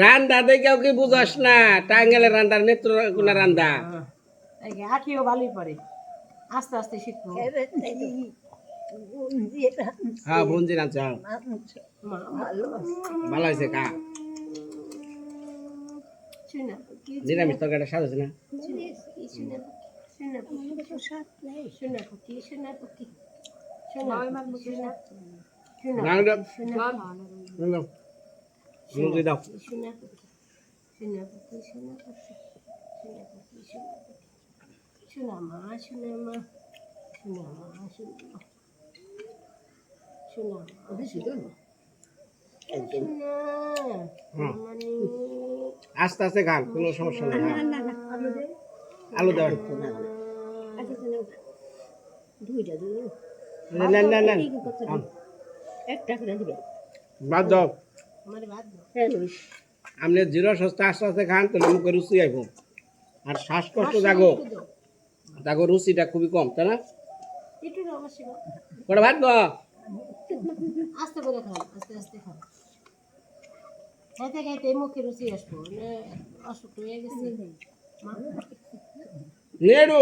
রান্দা দেখেও কি বুঝাস না? টাঙ্গাইলের রান্দার নেত্রকোনা রান্দা। আঁকিও ভালোই পারে, আস্তে আস্তে শিখবো। হ্যাঁ বুঞ্জি রাঁধছে, হ্যাঁ। ভালো হয়েছে খা। নিরামিষ তরকারিটা স্বাদ হয়েছে না? দাও। আস্তে আস্তে খান, কোনো সমস্যা নেই। আলু দেওয়ার বাদ দাও। আপনি জিরো সস্তা আস্তে আস্তে খান, তাহলে মুখে রুচি আইব। আর শ্বাসকষ্ট জাগো, জাগো রুচিটা খুবই কম, তাই না? কটা ভাত দাও। আস্তে করে খান, আস্তে আস্তে খান। খাইতে খাইতে মুখে রুচি আসবো, অসুখ হয়ে গেছে। নেড়ু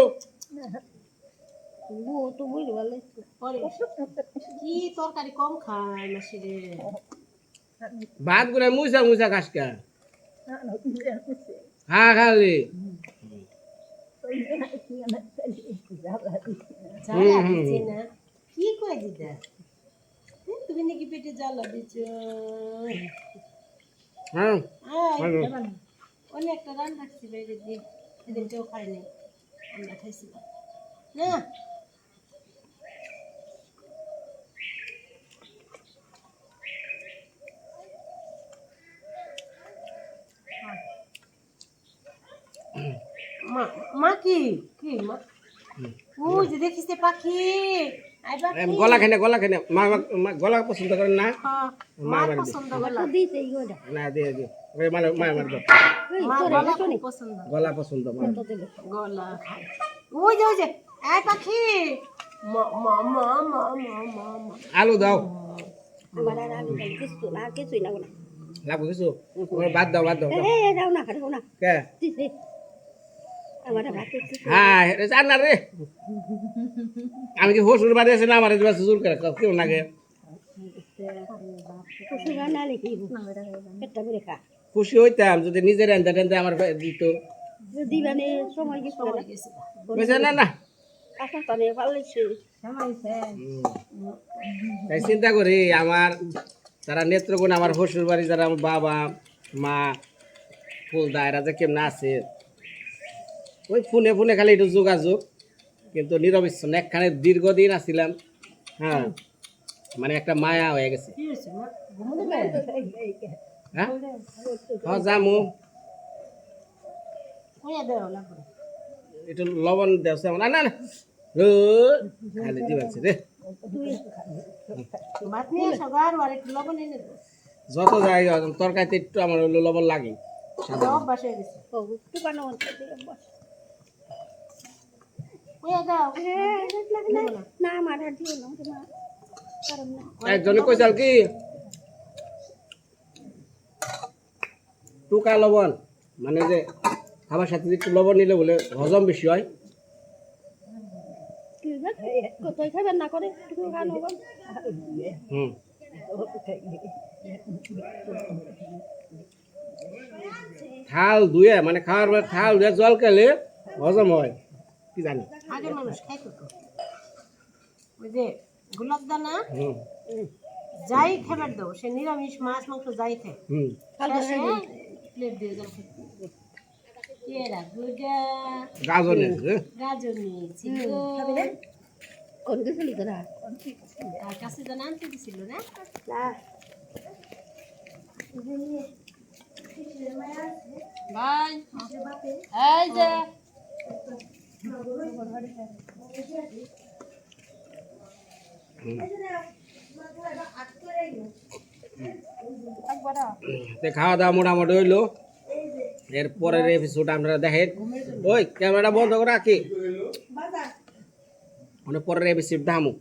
কি তরকারি কম খায় মাসিরে। ভাত করে মুছা মুছা খাসকা। হ্যাঁ খালি জ্বালা দিচ্ছে না, কি কয়ে দিদা? তুমি নাকি পেটে জ্বালা দিচ্ছ? হ্যাঁ অনেকটা রান রাখছি বাইরে দিয়ে, সেদিন কেউ খায়নি, আমরা খাইছিলাম না। মা কি কি মা? ওই যে দেখিস পাখি, গলা খেনে গলা খেনে মা গলা পছন্দ করেন না? মা পছন্দ গলা না দিয়ে দিও মানে মা মার দাও। মা গলা খুব পছন্দ, গলা পছন্দ মা গলা খায়। ওই যে এই পাখি, মা মা মা মা মা মা মা। আলু দাও। আমার আর আলু দাও, কিছু না কিছুই লাগবে না। লাগবে কিছু? বাদ দাও বাদ দাও। দাও না খাও না কে আমার ভাত হ্যাঁ জান না রে, আমি কি হসুর বাড়ি আছে না? আমার জোর করে কেউ নাগে খুশি হইতাম যদি নিজের রান্দা টান্দা আমার দিত। দিবানে সময় বুঝছে না? না তাই চিন্তা করি আমার যারা নেত্রকোনা, আমার হসুর বাড়ি যারা আমার বাবা মা ফুলদা, এরা যে কেমন আছে, ওই ফোনে ফোনে খালি একটু যোগাযোগ, কিন্তু নিরবিচ্ছিন্ন একখানে দীর্ঘদিন আসছিলাম। হ্যাঁ মানে একটা মায়া হয়ে গেছে। হ্যাঁ যামু একটু লবণ দেওয়া না না না খালি দিবাচ্ছে রে। যত যাই তরকারিতে একটু আমার লবণ লাগে। একজনে কইসাল কি টুকা লবণ, মানে যে খাবার সাথে একটু লবণ নিলে বলে হজম বেশি হয়। থাল ধুয়ে মানে খাওয়ার পর থাল ধুয়ে জল খেলে হজম হয়, কি জানি। আগে মানুষ খাইতো তো, ওই যে গোলাপ দানা যাই খাবার দাও, সে নিরামিষ মাছ মাংস যাই খায়, প্লেট দিয়ে জল খাইতো। কাছে জানা আনতে দিছিল না? ভাই এই যে খাওয়া দাওয়া মোটামুটি হইলো। এর পরের এপিসোড আপনারা দেখেন। ওই ক্যামেরাটা বন্ধ করে রাখি, মানে পরের এপিসোড দামু।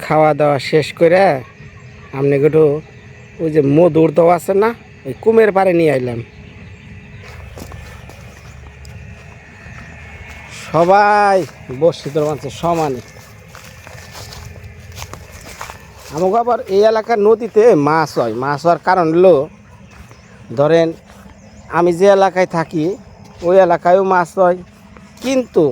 খাওয়া দাওয়া শেষ করে আপনি একটু ওই যে মধুর দাও আছে না, ওই কুমের পাড়ে নিয়ে আইলাম। সবাই বসছি তোর মাঝে সমানে। আমাকে আবার এই এলাকার নদীতে মাছ হয়। মাছ হওয়ার কারণ হলো, ধরেন আমি যে এলাকায় থাকি ওই এলাকায়ও মাছ হয়, কিন্তু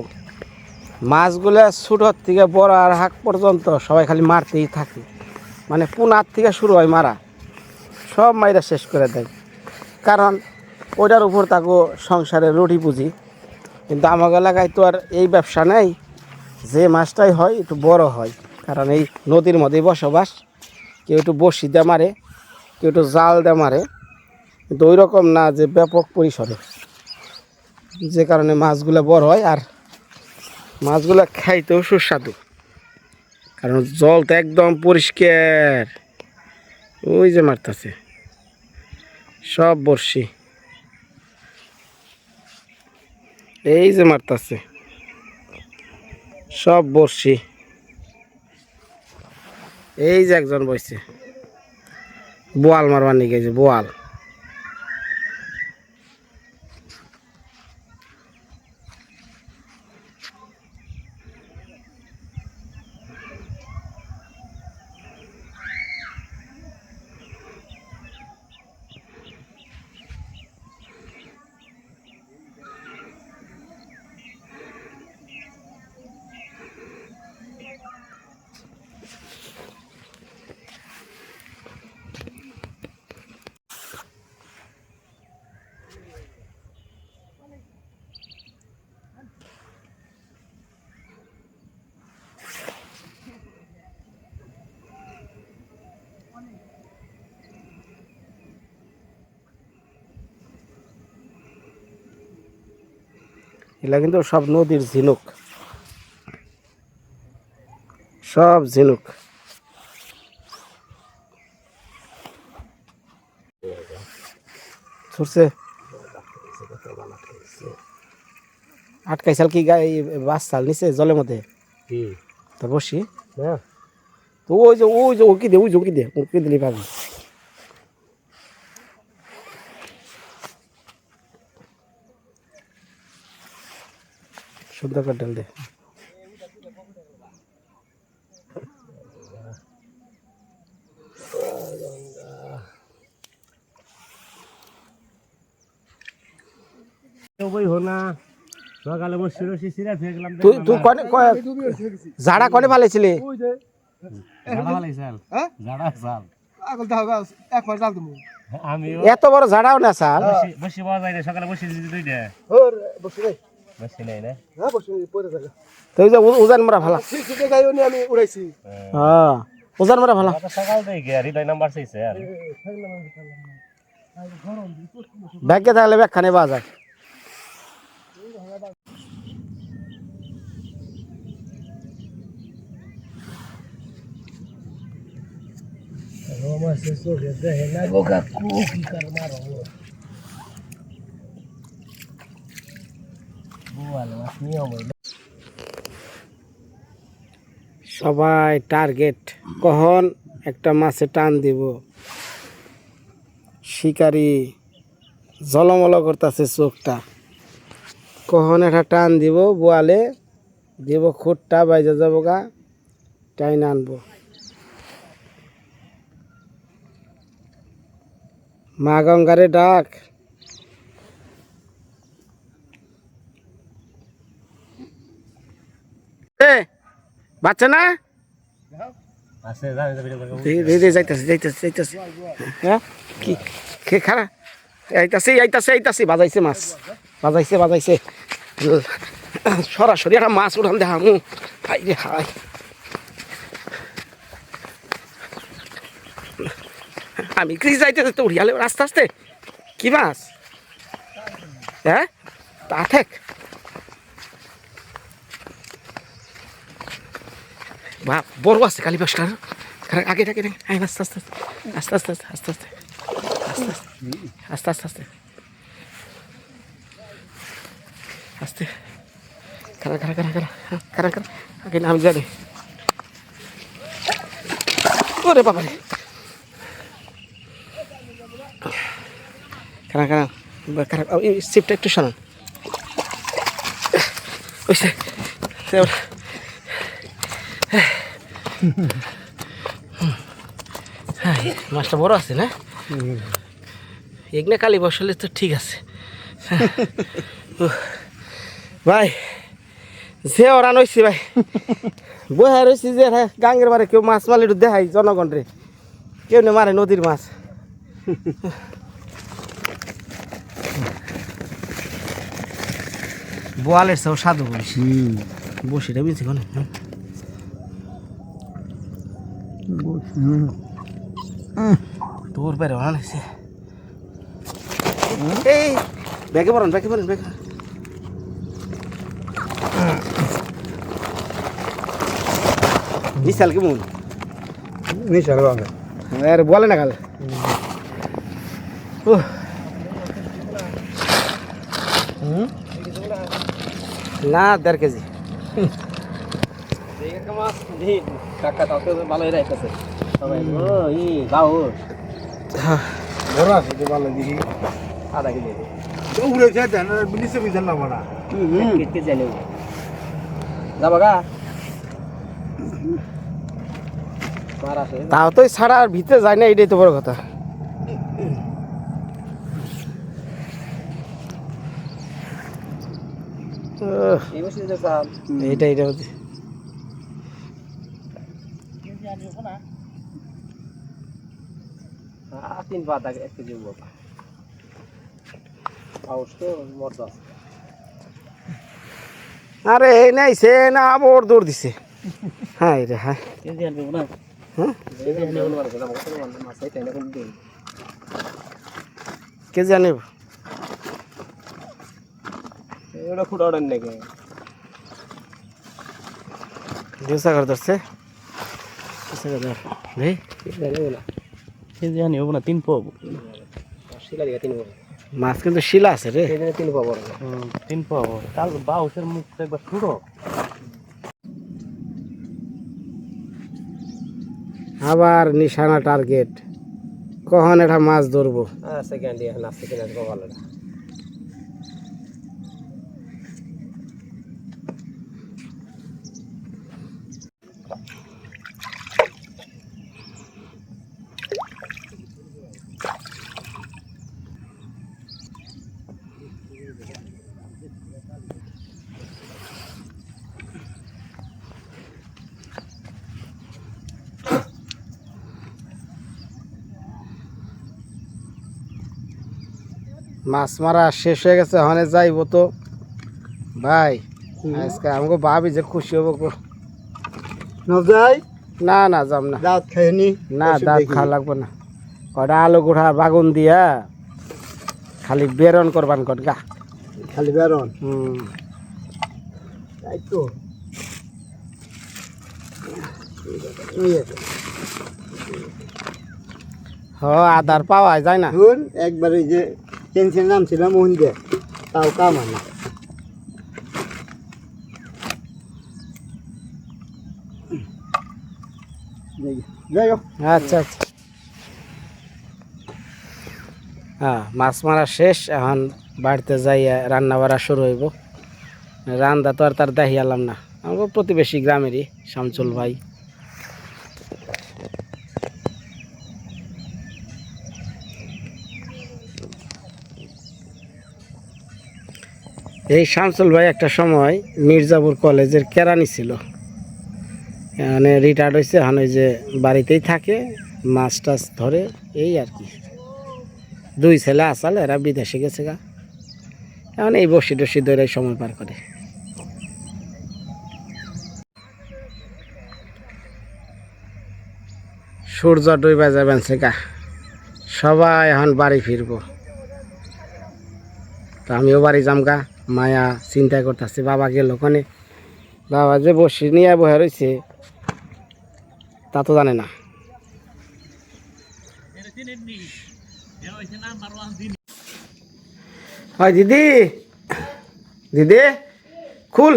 মাছগুলা ছোটোর থেকে বড় আর হাক পর্যন্ত সবাই খালি মারতেই থাকে। মানে পুনার থেকে শুরু হয় মারা, সব মাইরা শেষ করে দেয়। কারণ ওইটার উপর তাকে সংসারে রুটি পুঁজি। কিন্তু আমার এলাকায় তো আর এই ব্যবসা নেই, যে মাছটাই হয় একটু বড় হয়, কারণ এই নদীর মধ্যেই বসবাস। কেউ একটু বড়শি দিয়ে মারে, কেউ একটু জাল দিয়ে মারে, কিন্তু ওই রকম না যে ব্যাপক পরিসরে, যে কারণে মাছগুলো বড় হয়। আর মাছগুলো খাইতেও সুস্বাদু, কারণ জলটা একদম পরিষ্কার। ওই যে মারতেছে সব বড়শি, এই যে মারতেছে সব বড়শি। এই যে একজন বসছে বোয়াল মারবার নিয়ে গেছে, বোয়াল। এগুলা কিন্তু সব নদীর ঝিনুক, সব ঝিনুক। ছুটছে আটকাইছাল কি গায়ে বাস চাল নিচে জলের মধ্যে তা বসি। তো ওই যে উকি দে, ওই যে উকি দে, উকি দিলি পাবি। সুন্দর করে ডাল দে। তুই জাড়া কনে পালাইছিলি? এত বড় জাড়াও না চাল। তুই যে উজান মারা ভালা, উজান মারা ভালা। ব্যাগে থাকলে ব্যাগ খানে পাওয়া যায়। সবাই টার্গেট, কখন একটা মাছে টান দিব। শিকারি জলমল করতেছে চোখটা, কখন একটা টান দিব, বোয়ালে দিব খুঁটটা বাইজে যাবো গা, টাইন আনবো। মা গঙ্গারে ডাক। বাচ্চা না যাইতেছে হ্যাঁ কি খারাপ আইতাছে বাজাইছে মাছ, বাজাইছে সরাসরি একটা মাছ উঠান দেখা হাই রে হাই। আমি কি যাইতেছে তো উড়িয়ালে আস্তে আস্তে। কি মাছ? হ্যাঁ তা থাক বাপ, বড় আছে কালী পাশটার। আগে আস্তে আস্তে আস্তে আস্তে আস্তে আস্তে আস্তে আস্তে আস্তে আস্তে আস্তে খারা আগে নাম জানি। ওরে বাবা রে খারাপ খারাপ খারাপ সিপটা একটু সরান ওইসে মাছটা বড় আছে না এগনে কালি বসালে তো ঠিক আছে ভাই যে ওরান হয়েছি ভাই বহা রয়েছি যে গাঙ্গের বারে কেউ মাছ মারলে একটু দেখাই জনগণ রে কেউ নে মারে নদীর মাছ বোয়ালের সব সাধু বলিস বসিটা বুঝছি কোন তোর বাইরে বানাইছে এই ব্যাগে পড়ান ব্যাগে নিশাল কেমন নিশাল বাবা আর বলে না কাল না 1.5 কেজি কাকা তাও তো ভালোই রাখতেছে সবাই ও ই বাউ বড় আছে তো ভালো দিই আধা কেজি তো উড়ে যায় না বিলিসে বিজান না বড়া কেটে জানে যাবা গা তাও তো ছাড়া আর ভিতরে যায় না এটাই তো বড় কথা এইটা এইটা হচ্ছে তিন পাতা 1 কেজি আরে এই নাই সে না আবার দৌড় দিছে হ্যাঁ রে হ্যাঁ কেজি আনিব এটা ফুটা ওড়ান নাকি দিশা করে ধরছে ভাই কেজি আনি হবো না 3 পাবো শিলা দিকে 3 পাবো মাছ কিন্তু শিলা আছে রে 3 পাবো 3 পাবো কাল বাউসের মুখটা একবার ছুড়ো আবার নিশানা টার্গেট কখন এটা মাছ ধরবো সেকেন্ড ইয়ার না সেকেন্ড ইয়ার ভালো না মাছ মারা শেষ হয়ে গেছে ওখানে যাইবো তো ভাই আজকে আমাকে ভাবি যে খুশি হবো না যাই না না যাম না দাঁত খাইনি না দাঁত খাওয়া লাগবে না কটা আলু গুড়া বাগুন দিয়া খালি বেরন করবান কট গা খালি বেরন তাই তো আদার পাওয়া যায় না শুন একবার ওই যে টেনশন নাম ছিল মোহন দে তাও কাম আনা যাই হোক আচ্ছা আচ্ছা হ্যাঁ মাছ মারা শেষ এখন বাড়িতে যাই রান্না বাড়া শুরু হইব রান্না তো আর তার দেখিয়ালাম না আমাকে প্রতিবেশী গ্রামেরই শামচুল ভাই এই শামসুল ভাই একটা সময় মির্জাপুর কলেজের কেরানি ছিল মানে রিটায়ার্ড হয়েছে এখন ওই যে বাড়িতেই থাকে মাছ টাছ ধরে এই আর কি 2 ছেলে আসাল এরা বিদেশে গেছে গা এখন এই বসি টসি ধরে সময় পার করে সূর্য ডুবে যাবেন সে গা সবাই এখন বাড়ি ফিরবো তো আমিও বাড়ি যাম গা মায়া চিন্তা করতেছে বাবা গেল ওখানে বাবা যে বসি নিয়ে বহে রয়েছে তা তো জানে না হয় দিদি দিদি খুল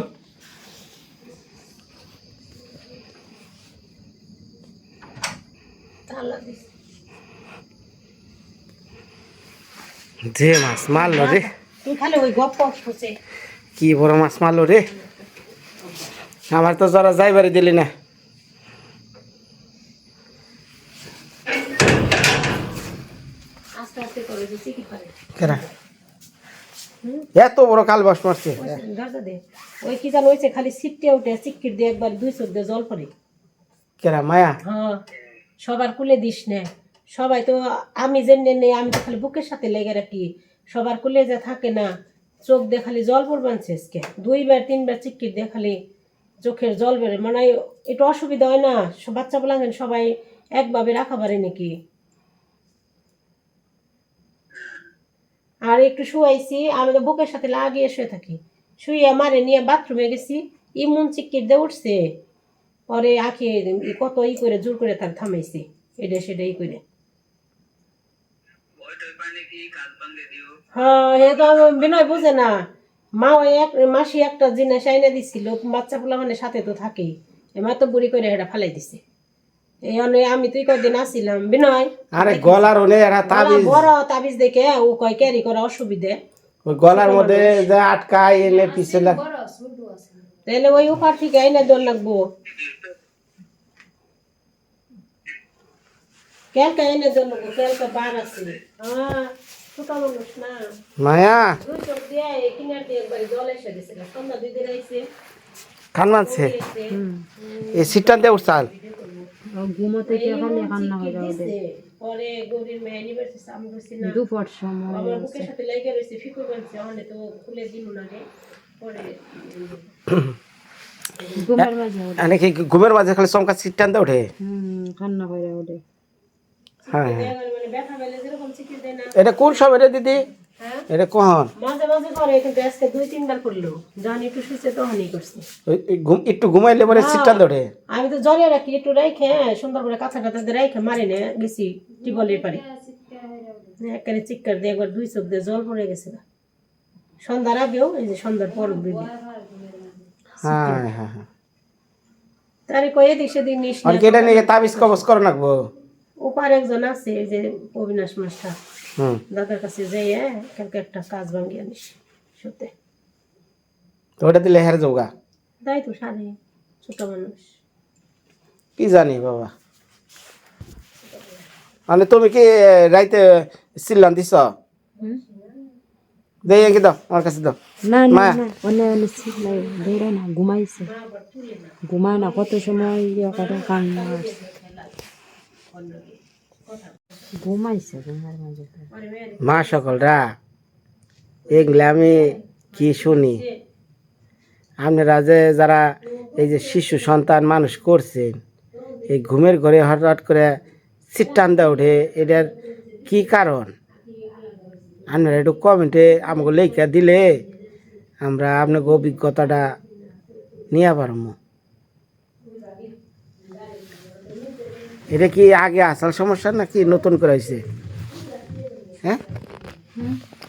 তালা দিস যে মাছ মারলো রে, তুই খালি ওই গপ্প হচ্ছে কি বড় মাছ মারলো রে। আমার তো যারা যাইবারে দিলি না। আস্তে আস্তে করে দিচ্ছি কি পারে কেরা এত বড় কাল বাস মারছে। দরজা দে ওই কি জানো হয়েছে খালি সিটটে উঠে চিক্কির দিয়ে একবার 2 চোখ দিয়ে জল পড়ে কেরা মায়া হ্যাঁ সবার কুলে দিস না সবাই তো আমি জেনে নেই আমি তো খালি বুকের সাথে লেগে রাখি সবার কুলে যে থাকে না চোখ দিয়ে খালি জল পড়বানছে আজকে 2বার 3বার চিক্কির দিয়ে খালি চোখের জল বেরোয় মানে একটু অসুবিধা হয় না সব বাচ্চা বলাঙ্গেন সবাই একভাবে রাখা পারে নাকি আর একটু শুয়াইছি আমি তো বুকের সাথে লাগিয়ে শুয়ে থাকি শুয়ে মারে নিয়ে বাথরুমে গেছি ইমন চিক্কির দিয়ে উঠছে পরে আঁখি কত করে জোর করে তার থামাইছি এটা সেটাই করে হ্যাঁ এ তো বিনয় বুঝে না মা ওই মাসি একটা জিনিস আইনে দিছিল বাচ্চা পোলা মানে সাথে তো থাকেই মা তো বুড়ি করে এটা ফালাই দিছে এই আমি তুই কদিন আসছিলাম বিনয় আরে গলার ওনে এরা তাবিজ বড় তাবিজ দেখে ও কয় ক্যারি করা অসুবিধে ওই গলার মধ্যে যে আটকায় এনে পিছলে তাহলে ওই উপর থেকে আইনে দর লাগবো ক্যালকা এনে দর লাগবো ক্যালকা বার আছে হ্যাঁ ছোট মানুষ না মায়া 2 চোখ দিয়ে কিনার দিয়ে একবার জল এসে দিছিল সন্ধ্যা 2 দিন আইছে খান মানছে এই সিটটাতে উঠছাল ঘুমোতে কি খালি কান্না হয়ে যাবে পরে গৌরীর মেয়ে ইউনিভার্সিটি সামনে গেছি না দুপুর সময় আমার বুকের সাথে লেগে রয়েছে ফিকুর বানছে অনে তো খুলে দিল না রে পরে ঘুমের মাঝে ওঠে। নাকি ঘুমের মাঝে খালি চমকা সিটটাতে ওঠে। কান্না করে ওঠে হ্যাঁ মানে ব্যথা পেলে যেরকম চিকিৎসা দেয় না এটা কোন সময় রে দিদি? হ্যাঁ এটা কখন? মাঝে মাঝে করে কিন্তু আজকে 2-3 বার করলো যখন একটু শুয়েছে তখনই করছে একটু ঘুমাইলে পরে সিটটাতে ওঠে। আমি তো জলে রাখি একটু রাইখে সুন্দর করে কাঁচা কাঁচা দিয়ে রাইখে মারি নে গেছি টিবলের পারে একেবারে চিৎকার দিয়ে একবার 2 চোখ দিয়ে জল পড়ে গেছে সন্ধ্যার আগেও এই যে সন্ধ্যার পর 2 দিন হ্যাঁ হ্যাঁ হ্যাঁ তারে কয়ে দিক সেদিন নিস আর কেটে নিয়ে তাবিজ কবজ করে রাখবো। ওপার একজন আছে এই যে অবিনাশ মাস্টার দাদার কাছে যাই কালকে একটা কাজ ভাঙিয়ে আনিস সত্যি তো ওটা দিলে হেরে যাওগা তাই তো সারে ছোট মানুষ কি জানি বাবা। মানে তুমি কি রাইতে সিল্লান দিছ? দেই কি দাও আমার কাছে দাও। না না না অন্য সিলাই ধরে না ঘুমাইছে ঘুমায় না কত সময় ইয়ে করে কান্না ঘুমাইছে ঘুমার মাঝে মা সকলরা এগুলো আমি কি শুনি, আপনারা যে যারা এই যে শিশু সন্তান মানুষ করছেন এই ঘুমের ঘরে হঠাৎ করে সিটটানতে ওঠে, এটার কি কারণ আপনারা একটু কমেন্টে আমাকে লেখা দিলে আমরা আপনাকে অভিজ্ঞতাটা নিয়ে পারবো। এটা কি আগে আসাল সমস্যা নাকি নতুন করে হয়েছে? হ্যাঁ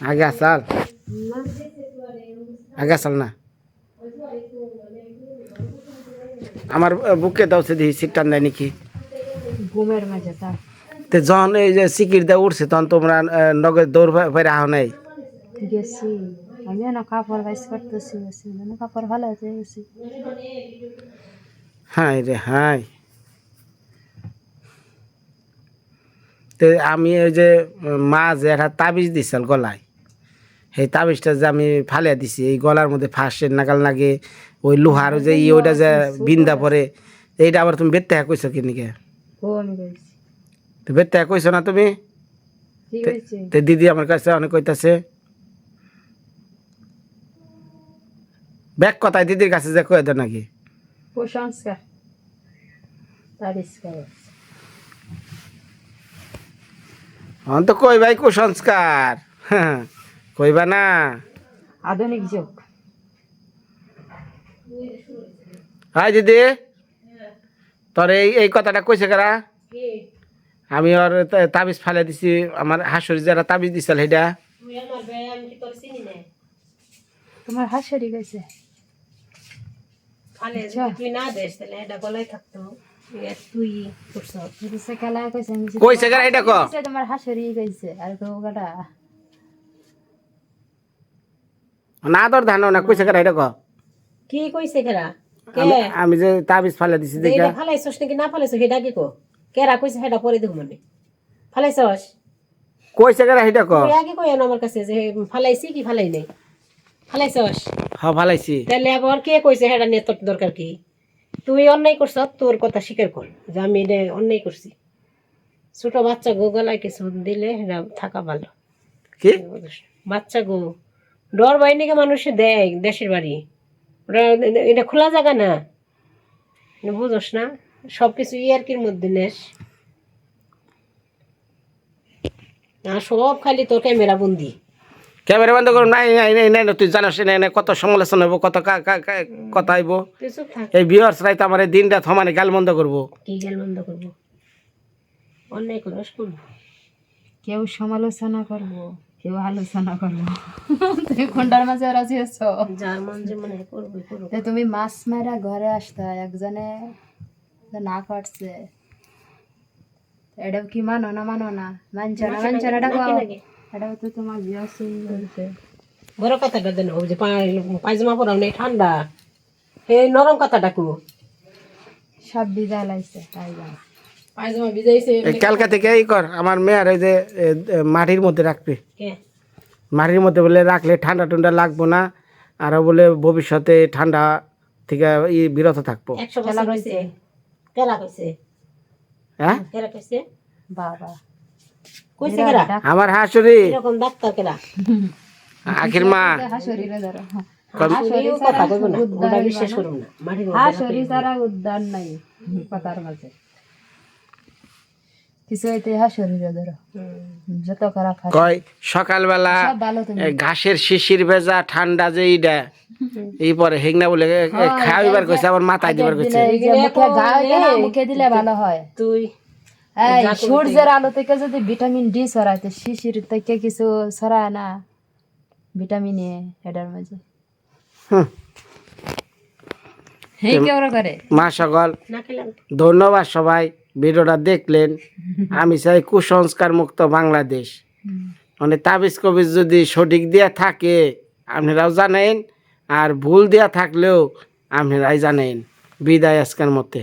আগে আসাল না আমার বুকে দাও সে দিই সিটটান দেয় নাকি ঘুমের মাঝে তার তো যখন এই যে সিকির দিয়ে উঠছে তখন তোমরা নগদ দৌড় ফেরে আহ নাই? গেছি আমি না কাপড় বাইস করতেছি কাপড় ভালো হতে গেছি হ্যাঁ রে হ্যাঁ। তো আমি ওই যে মা যে একটা তাবিজ দিছিল গলায়, সেই তাবিজটা যে আমি ফালিয়া দিছি এই গলার মধ্যে ফাঁসের নাগাল লাগে ওই লোহার যে ওইটা যে বিন্দা পরে এইটা আবার তুমি বেত্তা কইছো কি নাকি? আমি গেছি তো বেত্তা কইছো না তুমি? ঠিক আছে তো দিদি আমার কাছে অনেক কইতাছে ব্যাক কথায় দিদির কাছে যে কয়ে দেয় নাকি কুসংস্কার তারিস্কার অন তো কই ভাই কুসংস্কার কইবা না আধুনিক যুগ হাই দিদি তোর এই কথাটা কইছে কারা? আমি ওর তাবিজ ফালে দিছি আমার হাসুরি যারা তাবিজ দিছিল সেইটা তোমার হাসেরি গেছে তুই না দেশ তাহলে এটা গলায় থাকতো তুই করছ দিছে খেলা কইছে আমি কইছে কারা এটা ক দিছে তোমার হাসুরি কইছে আর তো গাটা না তোর ধান না কইছে কারা এটা ক কি কইছে কেরা কে আমি যে তাবিজ ফালে দিছি দেখা এটা ফালাইছস নাকি না ফালাইছস সেটা কি কো কেরা কইছে সেটা পরে দেখো মানে ফালাইছস কইছে কারা এটা ক তুই আগে কই না আমার কাছে যে ফালাইছি কি ফালাই নাই ফালাইছস হ্যাঁ ফালাইছি তাহলে আবার কে কইছে সেটা নিয়ে তোর দরকার কি তুই অন্যায় করছ তোর কথা স্বীকার কর যে আমি এটা অন্যায় করছি ছোট বাচ্চা গলায় কিছু দিলে সেটা থাকা ভালো কি বাচ্চা গো ডর ভয় নাকি মানুষে দেয় দেশের বাড়ি ওরা এটা খোলা জায়গা না বুঝোস না সবকিছু ইয়ার্কির মধ্যে নেস আর সব খালি তোর ক্যামেরা বন্দি ক্যামেরা বন্ধ করুন নাই নাই নাই নাই তুই জানাস না কত সমালোচনা হবো কত কথা আইব তুই চুপ থাক এই ভিউয়ার্স রাইতে আমার এই দিনটা থমানে গাল বন্ধ করবো কি গেল বন্ধ করবো অন্যায় করিস কোন কেউ সমালোচনা করব কেউ আলোচনা করব তুই কোনটার মাঝে রাজি আছো যার মন যে মনে করবে করবো তে তুমি মাছ মারা ঘরে আসতা একজনে না কাটছে এটা কি মানো না মানছ না এটা কও এটাও তো তোমার বিয়ে শুনছে বড় কথাটা দেন ও যে পায়জামা পরাও নেই ঠান্ডা এই নরম কথাটা কো সব বিদায় লাইছে তাই জানো পায়জামা ভিজাইছে এই কালকা থেকে এই কর আমার মেয়ের ওই যে মাটির মধ্যে রাখবে কে মাটির মধ্যে বলে রাখলে ঠান্ডা টুন্ডা লাগবো না আরো বলে ভবিষ্যতে ঠান্ডা থেকে বিরত থাকবো 100 বছর হইছে কেলা কইছে হ্যাঁ কেলা কইছে বাবা কইছে কেলা আমার হাসুরি এরকম ডাক্তার কেলা আখির মা হাসুরিরে ধরো হাসুরিও কথা কইব না ওটা বিশ্বাস করব না মাটির মধ্যে হাসুরি তারা উদ্যান নাই কথার মাঝে কিছু হইতে হাসুরিরে ধরো যত খারাপ কয় সকালবেলা সব ভালো তুমি এই ঘাসের শিশির ভেজা ঠান্ডা যে এইটা এই পরে হেংনা বলে খাইবার কইছে আবার মাথায় দিবার কইছে এই যে মুখে গা হইলে না মুখে দিলে ভালো হয় তুই এই সূর্যের আলো থেকে যদি ভিটামিন ডি ছড়াইতে শিশির থেকে কিছু ছড়ায় না ভিটামিন এ এটার মাঝে হুম। হে কেউ করে মা সকল না খেলাম ধন্যবাদ সবাই ভিডিওটা দেখলেন আমি চাই কুসংস্কার মুক্ত বাংলাদেশ মানে তাবিজ কবিজ যদি সঠিক দিয়া থাকে আপনারাও জানেন আর ভুল দিয়া থাকলেও আপনারাই জানেন বিদায় আজকের মতে